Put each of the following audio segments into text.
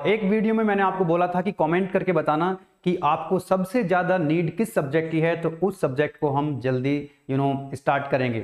एक वीडियो में मैंने आपको बोला था कि कमेंट करके बताना कि आपको सबसे ज़्यादा नीड किस सब्जेक्ट की है, तो उस सब्जेक्ट को हम जल्दी स्टार्ट करेंगे।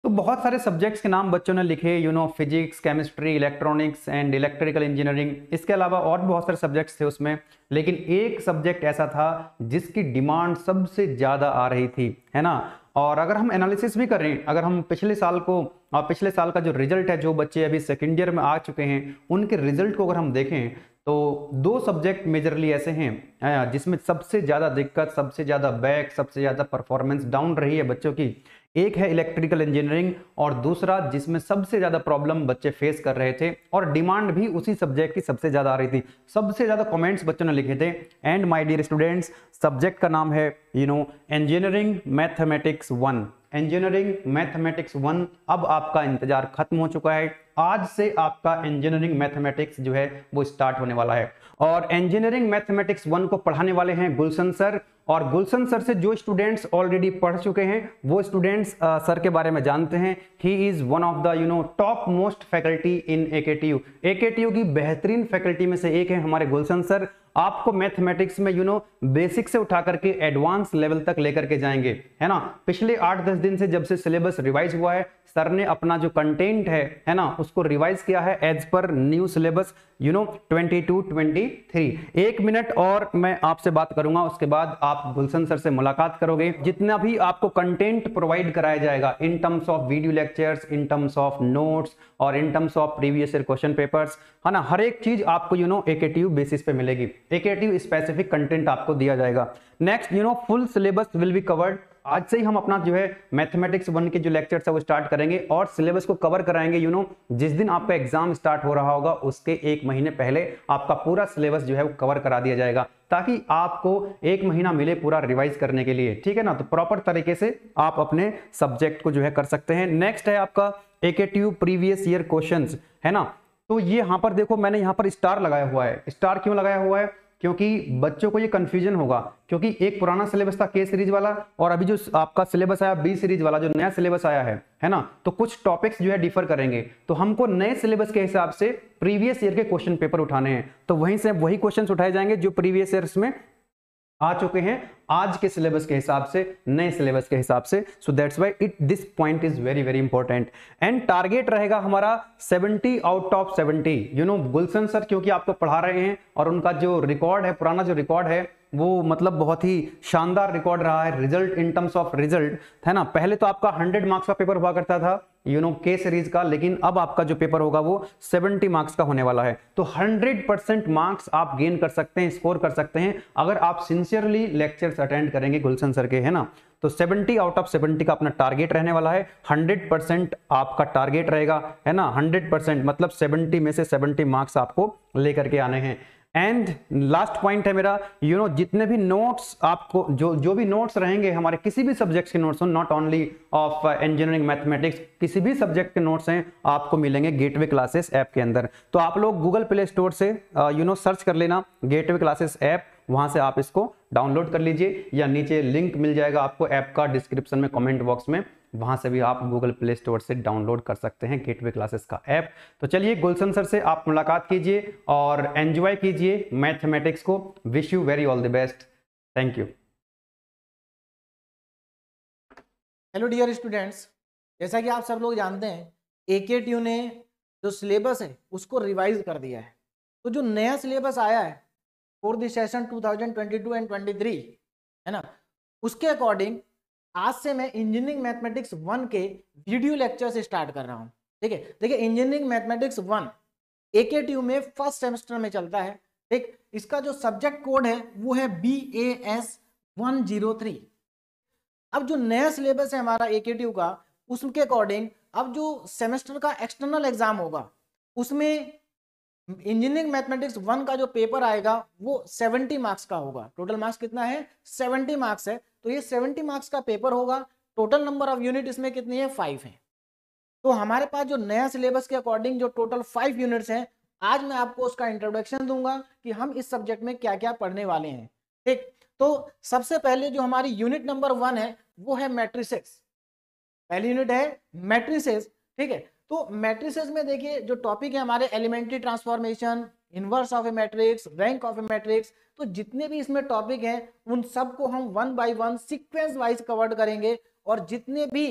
तो बहुत सारे सब्जेक्ट्स के नाम बच्चों ने लिखे, physics, chemistry, electronics and electrical engineering. इसके अलावा और भी बहुत सारे सब्जेक्ट्स थे उसमें, लेकिन एक सब्जेक्ट ऐसा था जिसकी डिमांड सबसे ज़्यादा आ रही थी, है ना। और अगर हम एनालिसिस भी करें, अगर हम पिछले साल का जो रिजल्ट है, जो बच्चे अभी सेकेंड ईयर में आ चुके हैं उनके रिजल्ट को अगर हम देखें तो दो सब्जेक्ट मेजरली ऐसे हैं जिसमें सबसे ज़्यादा दिक्कत, सबसे ज़्यादा बैक, सबसे ज़्यादा परफॉर्मेंस डाउन रही है बच्चों की। एक है इलेक्ट्रिकल इंजीनियरिंग और दूसरा जिसमें सबसे ज़्यादा प्रॉब्लम बच्चे फेस कर रहे थे और डिमांड भी उसी सब्जेक्ट की सबसे ज़्यादा आ रही थी। सबसे ज़्यादा कमेंट्स बच्चों ने लिखे थे। And my dear students, subject का नाम है इंजीनियरिंग मैथमेटिक्स 1। Engineering mathematics 1। अब आपका इंतजार खत्म हो चुका है। आज से आपका इंजीनियरिंग मैथमेटिक्स जो है वो स्टार्ट होने वाला है और इंजीनियरिंग मैथमेटिक्स 1 को पढ़ाने वाले हैं गुलशन सर। और गुलशन सर से जो स्टूडेंट्स ऑलरेडी पढ़ चुके हैं वो स्टूडेंट्स सर के बारे में जानते हैं। He is one of the top most faculty in AKTU. AKTU की बेहतरीन फैकल्टी में से एक है हमारे गुलशन सर। आपको मैथमेटिक्स में बेसिक से उठा करके एडवांस लेवल तक लेकर के जाएंगे, है ना। पिछले 8-10 दिन से जब से सिलेबस रिवाइज हुआ है, सर ने अपना जो कंटेंट है ना, उसको रिवाइज किया है as per new syllabus 22-23। 1 minute और मैं आपसे बात करूंगा, उसके बाद आप गुलशन सर से मुलाकात करोगे। जितना भी आपको कंटेंट प्रोवाइड कराया जाएगा in terms of video lectures, in terms of notes और in terms of previous year question papers, है ना, हर एक चीज आपको एकेटीयू बेसिस पे मिलेगी। एकेटीयू स्पेसिफिक कंटेंट आपको दिया जाएगा। Next full syllabus will be covered. आज से ही हम अपना जो है मैथमेटिक्स 1 के जो लेक्चर्स है वो स्टार्ट करेंगे और सिलेबस को कवर कराएंगे। जिस दिन आपका एग्जाम स्टार्ट हो रहा होगा उसके 1 महीने पहले आपका पूरा सिलेबस जो है वो कवर करा दिया जाएगा, ताकि आपको 1 महीना मिले पूरा रिवाइज करने के लिए, ठीक है ना। तो प्रॉपर तरीके से आप अपने सब्जेक्ट को जो है कर सकते हैं। नेक्स्ट है आपका एकेटीयू प्रीवियस ईयर क्वेश्चंस, है ना। तो ये यहाँ पर देखो, मैंने यहाँ पर स्टार लगाया हुआ है। स्टार क्यों लगाया हुआ है? क्योंकि बच्चों को ये कंफ्यूजन होगा, क्योंकि एक पुराना सिलेबस था के सीरीज वाला और अभी जो आपका सिलेबस आया बी सीरीज वाला, जो नया सिलेबस आया है ना, तो कुछ टॉपिक्स जो है डिफर करेंगे। तो हमको नए सिलेबस के हिसाब से प्रीवियस ईयर के क्वेश्चन पेपर उठाने हैं, तो वहीं से वही क्वेश्चन उठाए जाएंगे जो प्रीवियस ईयर्स में आ चुके हैं आज के सिलेबस के हिसाब से, नए सिलेबस के हिसाब से। So that's why this point is very very important. And target रहेगा हमारा 70 आउट ऑफ 70। गुलशन सर क्योंकि आपको पढ़ा रहे हैं और उनका जो रिकॉर्ड है, पुराना जो रिकॉर्ड है वो मतलब बहुत ही शानदार रिकॉर्ड रहा है। Result, in terms of result, है ना, पहले तो आपका 100 मार्क्स का पेपर हुआ करता था के सीरीज का, लेकिन अब आपका जो पेपर होगा वो 70 मार्क्स का होने वाला है। तो 100% मार्क्स आप गेन कर सकते हैं, स्कोर कर सकते हैं अगर आप सिंसियरली लेक्चर्स अटेंड करेंगे गुलशन सर के, है ना। तो 70 आउट ऑफ 70 का अपना टारगेट रहने वाला है। 100% आपका टारगेट रहेगा, है ना। 100% मतलब 70 में से 70 मार्क्स आपको लेकर के आने हैं। एंड लास्ट पॉइंट है मेरा, जितने भी नोट्स आपको जो भी नोट्स रहेंगे हमारे, किसी भी सब्जेक्ट के नोट्स हो, not only of engineering mathematics, किसी भी सब्जेक्ट के नोट्स हैं आपको मिलेंगे गेटवे क्लासेस ऐप के अंदर। तो आप लोग गूगल प्ले स्टोर से सर्च कर लेना गेटवे क्लासेस ऐप, वहां से आप इसको डाउनलोड कर लीजिए या नीचे लिंक मिल जाएगा आपको ऐप का डिस्क्रिप्शन में, कमेंट बॉक्स में, वहां से भी आप गूगल प्ले स्टोर से डाउनलोड कर सकते हैं गेटवे क्लासेस का ऐप। तो चलिए गुलशन सर से आप मुलाकात कीजिए और एंजॉय कीजिए मैथमेटिक्स को। Wish you very all the best. Thank you. Hello dear students, जैसा कि आप सब लोग जानते हैं एकेटीयू ने जो सिलेबस है उसको रिवाइज कर दिया है। तो जो नया सिलेबस आया है फॉर द सेशन 2022 एंड 23, है ना, उसके अकॉर्डिंग आज से मैं इंजीनियरिंग मैथमेटिक्स 1 के वीडियो लेक्चर से स्टार्ट कर रहा हूं। ठीक है, देखिए इंजीनियरिंग मैथमेटिक्स 1 एकेटीयू में फर्स्ट सेमेस्टर में चलता है। ठीक, इसका जो सब्जेक्ट कोड है वो है BAS 103। अब जो नया सिलेबस है हमारा एकेटीयू का, उसके अकॉर्डिंग अब जो सेमेस्टर का एक्सटर्नल एग्जाम होगा उसमें इंजीनियरिंग मैथमेटिक्स 1 का जो पेपर आएगा वो 70 मार्क्स का होगा। टोटल मार्क्स कितना है? 70 मार्क्स है। तो ये 70 मार्क्स का पेपर होगा। टोटल नंबर ऑफ यूनिट इसमें कितनी है? 5 है। तो हमारे पास जो नया सिलेबस के अकॉर्डिंग जो टोटल 5 यूनिट्स हैं, आज मैं आपको उसका इंट्रोडक्शन दूंगा कि हम इस सब्जेक्ट में क्या क्या पढ़ने वाले हैं। ठीक, तो सबसे पहले जो हमारी यूनिट नंबर 1 है वो है मैट्रिसेस। पहली यूनिट है मैट्रिसेस। ठीक है, तो मैट्रिसेस में देखिए जो टॉपिक है हमारे elementary transformation, inverse of a matrix, rank of a matrix. तो जितने भी इसमें टॉपिक हैं उन सबको हम one by one sequence wise cover करेंगे। और जितने भी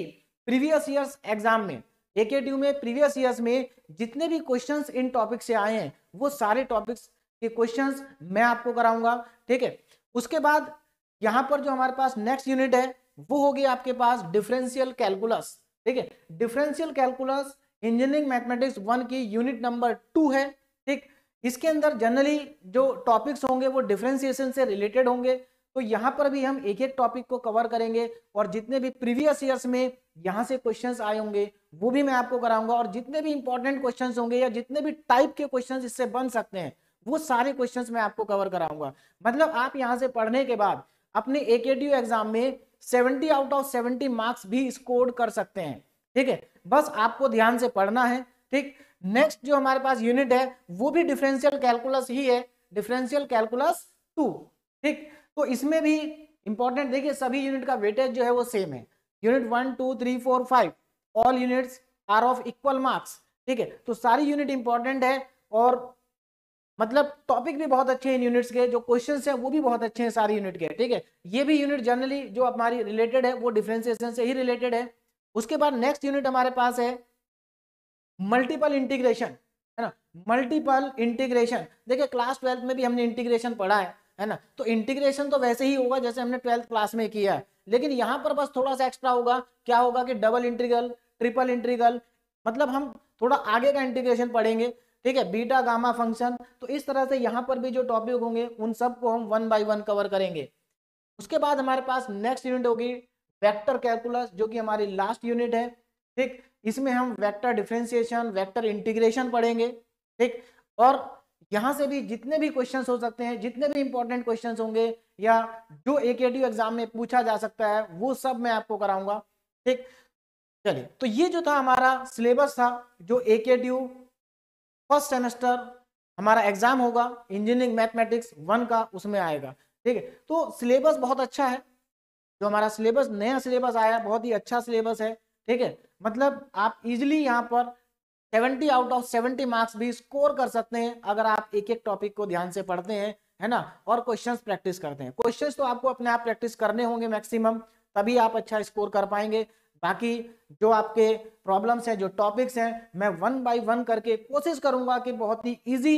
प्रीवियस ईयर्स एग्जाम में, एकेटीयू में प्रीवियस ईयर्स में जितने भी क्वेश्चंस इन टॉपिक से आए हैं वो सारे टॉपिक्स के क्वेश्चंस मैं आपको कराऊंगा। ठीक है, उसके बाद यहां पर जो हमारे पास नेक्स्ट यूनिट है वो होगी आपके पास डिफरेंशियल कैलकुलस। ठीक है, डिफरेंशियल कैलकुलस इंजीनियरिंग मैथमेटिक्स 1 की यूनिट नंबर 2 है। ठीक, इसके अंदर जनरली जो टॉपिक्स होंगे वो डिफरेंशिएशन से रिलेटेड होंगे। तो यहाँ पर भी हम एक एक टॉपिक को कवर करेंगे और जितने भी प्रीवियस ईयर्स में यहाँ से क्वेश्चंस आए होंगे वो भी मैं आपको कराऊंगा। और जितने भी इंपॉर्टेंट क्वेश्चंस होंगे या जितने भी टाइप के क्वेश्चंस इससे बन सकते हैं वो सारे क्वेश्चंस मैं आपको कवर कराऊंगा। मतलब आप यहाँ से पढ़ने के बाद अपने एकेटीयू एग्जाम में 70 आउट ऑफ 70 मार्क्स भी स्कोर कर सकते हैं। ठीक है, बस आपको ध्यान से पढ़ना है। ठीक, नेक्स्ट जो हमारे पास यूनिट है वो भी डिफरेंशियल कैलकुलस ही है, डिफरेंशियल कैलकुलस 2। ठीक, तो इसमें भी इंपॉर्टेंट देखिए सभी यूनिट का वेटेज जो है वो सेम है। Unit 1 2 3 4 5 all units are of equal marks. ठीक है, तो सारी यूनिट इंपॉर्टेंट है और मतलब टॉपिक भी बहुत अच्छे हैं इन यूनिट्स के, जो क्वेश्चंस हैं वो भी बहुत अच्छे हैं सारी यूनिट के। ठीक है, ये भी यूनिट जनरली जो हमारी रिलेटेड है वो डिफरेंशिएशन से ही रिलेटेड है। उसके बाद नेक्स्ट यूनिट हमारे पास है मल्टीपल इंटीग्रेशन, है ना। मल्टीपल इंटीग्रेशन देखिए क्लास 12 में भी हमने इंटीग्रेशन पढ़ा है ना। तो इंटीग्रेशन तो वैसे ही होगा जैसे हमने 12th क्लास में किया है, लेकिन यहाँ पर बस थोड़ा सा एक्स्ट्रा होगा। क्या होगा कि डबल इंटीग्रल, ट्रिपल इंटीग्रल, मतलब हम थोड़ा आगे का इंटीग्रेशन पढ़ेंगे। ठीक है, बीटा गामा फंक्शन। तो इस तरह से यहाँ पर भी जो टॉपिक होंगे उन सबको हम 1 बाय 1 कवर करेंगे। उसके बाद हमारे पास नेक्स्ट यूनिट होगी वेक्टर कैलकुलस, जो कि हमारी लास्ट यूनिट है। ठीक, इसमें हम वेक्टर डिफरेंशिएशन, वेक्टर इंटीग्रेशन पढ़ेंगे। ठीक, और यहां से भी जितने भी क्वेश्चंस हो सकते हैं, जितने भी इंपॉर्टेंट क्वेश्चंस होंगे या जो एकेटीयू एग्जाम में पूछा जा सकता है वो सब मैं आपको कराऊंगा। ठीक, चलिए, तो ये जो था हमारा सिलेबस था जो एकेटीयू फर्स्ट सेमेस्टर हमारा एग्जाम होगा इंजीनियरिंग मैथमेटिक्स 1 का, उसमें आएगा। ठीक है, तो सिलेबस बहुत अच्छा है, जो हमारा सिलेबस नया सिलेबस आया बहुत ही अच्छा सिलेबस है। ठीक है, मतलब आप इजिली यहाँ पर 70 आउट ऑफ 70 मार्क्स भी स्कोर कर सकते हैं अगर आप एक एक टॉपिक को ध्यान से पढ़ते हैं, है ना, और क्वेश्चंस प्रैक्टिस करते हैं। क्वेश्चंस तो आपको अपने आप प्रैक्टिस करने होंगे मैक्सिमम, तभी आप अच्छा स्कोर कर पाएंगे। बाकी जो आपके प्रॉब्लम्स हैं, जो टॉपिक्स हैं, मैं 1 बाय 1 करके कोशिश करूंगा कि बहुत ही ईजी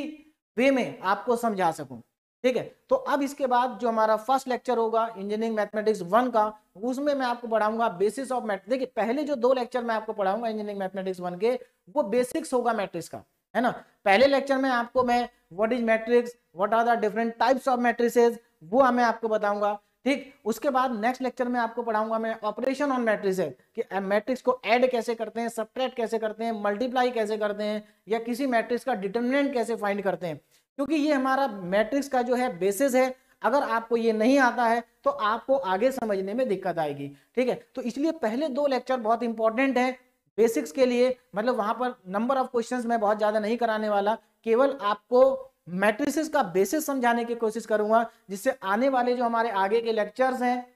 वे में आपको समझा सकूं। ठीक है, तो अब इसके बाद जो हमारा फर्स्ट लेक्चर होगा इंजीनियरिंग मैथमेटिक्स 1 का, उसमें मैं आपको पढ़ाऊंगा बेसिस ऑफ मैथ। देखिए पहले जो 2 लेक्चर मैं आपको पढ़ाऊंगा इंजीनियरिंग मैथमेटिक्स 1 के वो बेसिक्स होगा मैट्रिक्स का, है ना। पहले लेक्चर में आपको मैं what is matrix, what are the different types of matrices, वो मैं आपको बताऊंगा। ठीक, उसके बाद नेक्स्ट लेक्चर में आपको पढ़ाऊंगा मैं ऑपरेशन ऑन मैट्रिसेस, कि मैट्रिक्स को ऐड कैसे करते हैं, सबट्रैक्ट कैसे करते हैं, मल्टीप्लाई कैसे करते हैं, या किसी मैट्रिक्स का डिटरमिनेंट कैसे फाइंड करते हैं, क्योंकि ये हमारा मैट्रिक्स का जो है बेसिस है। अगर आपको ये नहीं आता है तो आपको आगे समझने में दिक्कत आएगी। ठीक है, तो इसलिए पहले 2 लेक्चर बहुत इंपॉर्टेंट है बेसिक्स के लिए। मतलब वहां पर नंबर ऑफ क्वेश्चंस मैं बहुत ज्यादा नहीं कराने वाला, केवल आपको मैट्रिसेस का बेसिस समझाने की कोशिश करूंगा, जिससे आने वाले जो हमारे आगे के लेक्चर्स हैं,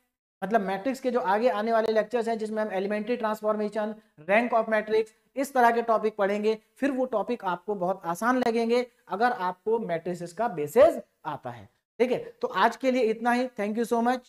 मतलब मैट्रिक्स के जो आगे आने वाले लेक्चर्स हैं जिसमें हम elementary transformation, rank of matrix, इस तरह के टॉपिक पढ़ेंगे, फिर वो टॉपिक आपको बहुत आसान लगेंगे अगर आपको मैट्रिसेस का बेसिस आता है। ठीक है, तो आज के लिए इतना ही। Thank you so much.